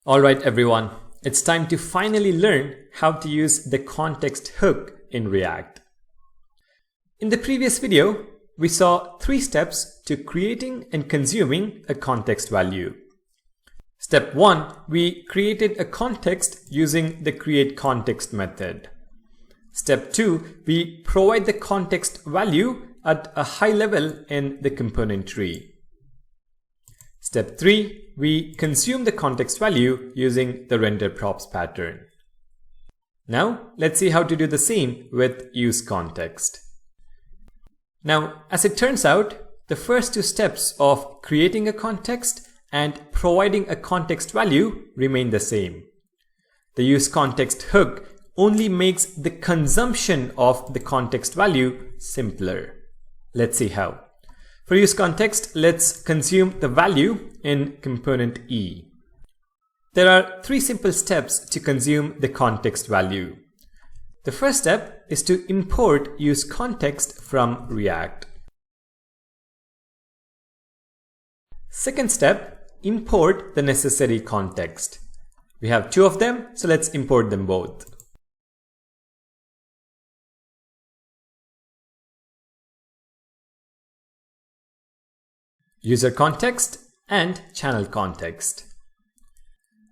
Alright everyone, it's time to finally learn how to use the context hook in React. In the previous video, we saw 3 steps to creating and consuming a context value. Step 1, we created a context using the createContext method. Step 2, we provide the context value at a high level in the component tree. Step 3, we consume the context value using the render props pattern. Now, let's see how to do the same with useContext. Now, as it turns out, the first 2 steps of creating a context and providing a context value remain the same. The useContext hook only makes the consumption of the context value simpler. Let's see how. For useContext, let's consume the value in component E. There are 3 simple steps to consume the context value. The first step is to import useContext from React. Second step, import the necessary context. We have 2 of them, so let's import them both. User context and channel context.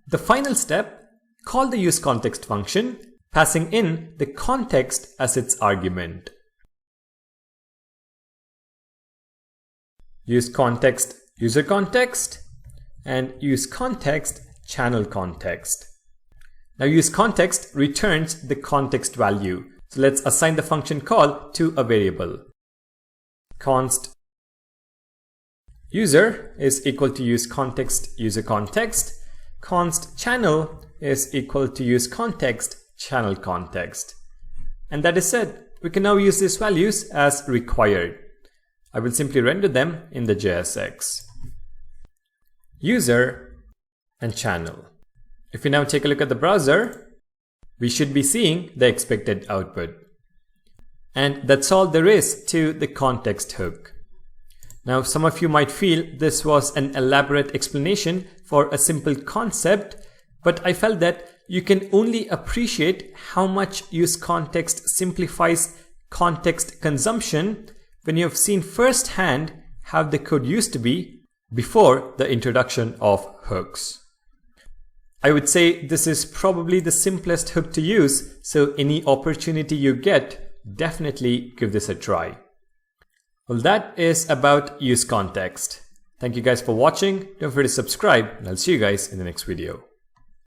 The final step, call the useContext function, passing in the context as its argument. useContext user context and useContext channel context. Now useContext returns the context value. So let's assign the function call to a variable. Const user is equal to useContext user context. Const channel is equal to useContext channel context. And that is it. We can now use these values as required. I will simply render them in the JSX. User and channel. If we now take a look at the browser, we should be seeing the expected output. And that's all there is to the context hook. Now, some of you might feel this was an elaborate explanation for a simple concept, but I felt that you can only appreciate how much useContext simplifies context consumption when you have seen firsthand how the code used to be before the introduction of hooks. I would say this is probably the simplest hook to use, so any opportunity you get, definitely give this a try. Well, that is about useContext. Thank you guys for watching. Don't forget to subscribe, and I'll see you guys in the next video.